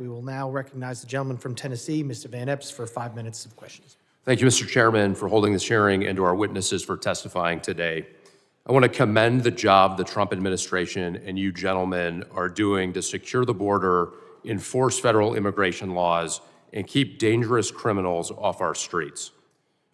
We will now recognize the gentleman from Tennessee, Mr. Van Epps, for 5 minutes of questions. Thank you, Mr. Chairman, for holding this hearing and to our witnesses for testifying today. I want to commend the job the Trump administration and you gentlemen are doing to secure the border, enforce federal immigration laws, and keep dangerous criminals off our streets.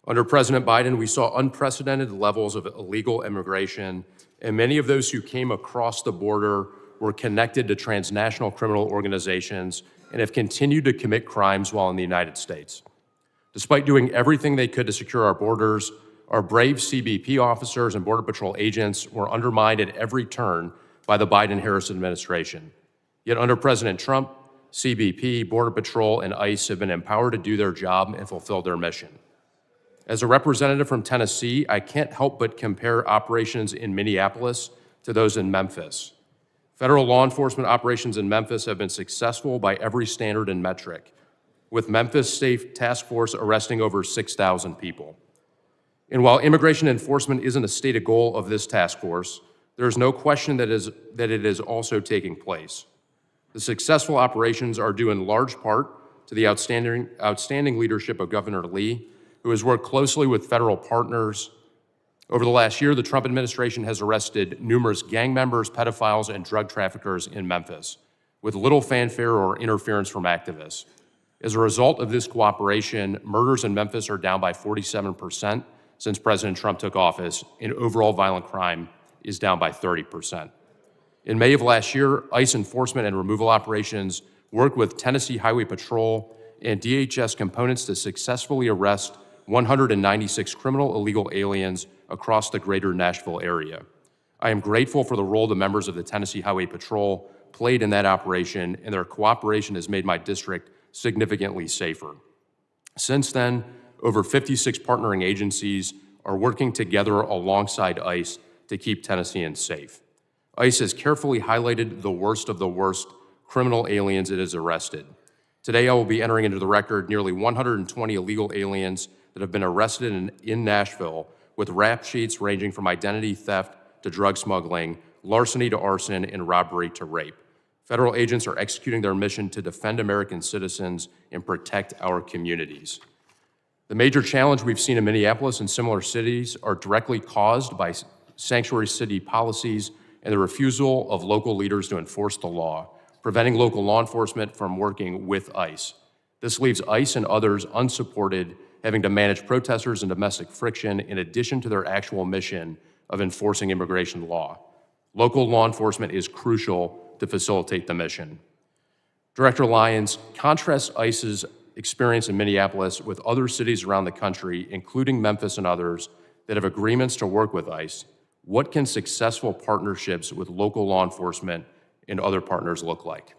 Under President Biden, we saw unprecedented levels of illegal immigration, and many of those who came across the border were connected to transnational criminal organizations and have continued to commit crimes while in the United States. Despite doing everything they could to secure our borders, our brave CBP officers and Border Patrol agents were undermined at every turn by the Biden-Harris administration. Yet under President Trump, CBP, Border Patrol, and ICE have been empowered to do their job and fulfill their mission. As a representative from Tennessee, I can't help but compare operations in Minneapolis to those in Memphis. Federal law enforcement operations in Memphis have been successful by every standard and metric, with Memphis State Task Force arresting over 6,000 people. And while immigration enforcement isn't a stated goal of this task force, there is no question that it is also taking place. The successful operations are due in large part to the outstanding leadership of Governor Lee, who has worked closely with federal partners. Over the last year, the Trump administration has arrested numerous gang members, pedophiles, and drug traffickers in Memphis, with little fanfare or interference from activists. As a result of this cooperation, murders in Memphis are down by 47% since President Trump took office, and overall violent crime is down by 30%. In May of last year, ICE enforcement and removal operations worked with Tennessee Highway Patrol and DHS components to successfully arrest 196 criminal illegal aliens across the greater Nashville area. I am grateful for the role the members of the Tennessee Highway Patrol played in that operation, and their cooperation has made my district significantly safer. Since then, over 56 partnering agencies are working together alongside ICE to keep Tennesseans safe. ICE has carefully highlighted the worst of the worst criminal aliens it has arrested. Today, I will be entering into the record nearly 120 illegal aliens that have been arrested in Nashville, with rap sheets ranging from identity theft to drug smuggling, larceny to arson, and robbery to rape. Federal agents are executing their mission to defend American citizens and protect our communities. The major challenge we've seen in Minneapolis and similar cities are directly caused by sanctuary city policies and the refusal of local leaders to enforce the law, preventing local law enforcement from working with ICE. This leaves ICE and others unsupported, having to manage protesters and domestic friction in addition to their actual mission of enforcing immigration law. Local law enforcement is crucial to facilitate the mission. Director Lyons, contrast ICE's experience in Minneapolis with other cities around the country, including Memphis and others, that have agreements to work with ICE. What can successful partnerships with local law enforcement and other partners look like?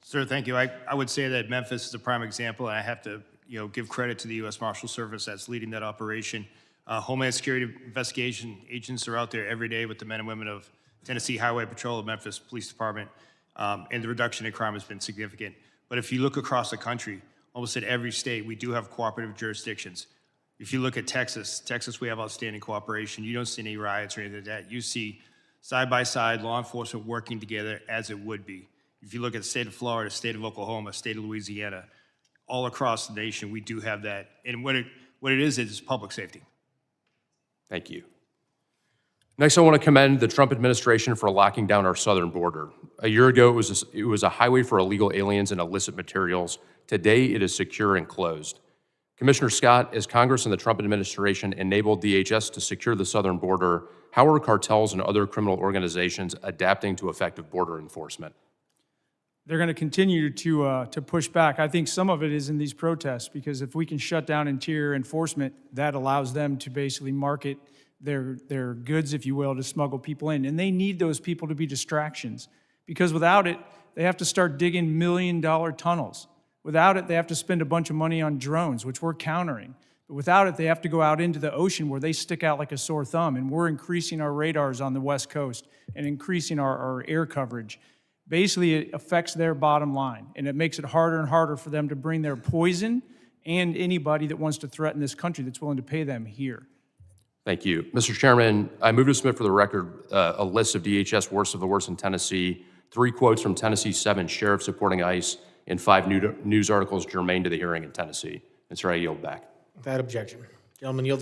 Sir, thank you. I would say that Memphis is a prime example, and I have to give credit to the U.S. Marshal Service that's leading that operation. Homeland Security investigation agents are out there every day with the men and women of Tennessee Highway Patrol, the Memphis Police Department, and the reduction in crime has been significant. But if you look across the country, almost at every state, we do have cooperative jurisdictions. If you look at Texas, we have outstanding cooperation. You don't see any riots or anything like that. You see side-by-side law enforcement working together as it would be. If you look at the state of Florida, state of Oklahoma, state of Louisiana, all across the nation, we do have that. And what it is public safety. Thank you. Next, I want to commend the Trump administration for locking down our southern border. A year ago, it was a highway for illegal aliens and illicit materials. Today, it is secure and closed. Commissioner Scott, as Congress and the Trump administration enabled DHS to secure the southern border, how are cartels and other criminal organizations adapting to effective border enforcement? They're going to continue to push back. I think some of it is in these protests, because if we can shut down interior enforcement, that allows them to basically market their goods, if you will, to smuggle people in. And they need those people to be distractions, because without it, they have to start digging million-dollar tunnels. Without it, they have to spend a bunch of money on drones, which we're countering. But without it, they have to go out into the ocean where they stick out like a sore thumb, and we're increasing our radars on the West Coast and increasing our air coverage. Basically, it affects their bottom line, and it makes it harder and harder for them to bring their poison and anybody that wants to threaten this country that's willing to pay them here. Thank you. Mr. Chairman, I move to submit for the record a list of DHS worst of the worst in Tennessee 3 quotes from Tennessee's 7 sheriffs supporting ICE, and 5 news articles germane to the hearing in Tennessee. Mr. I yield back. Without objection. Gentleman yields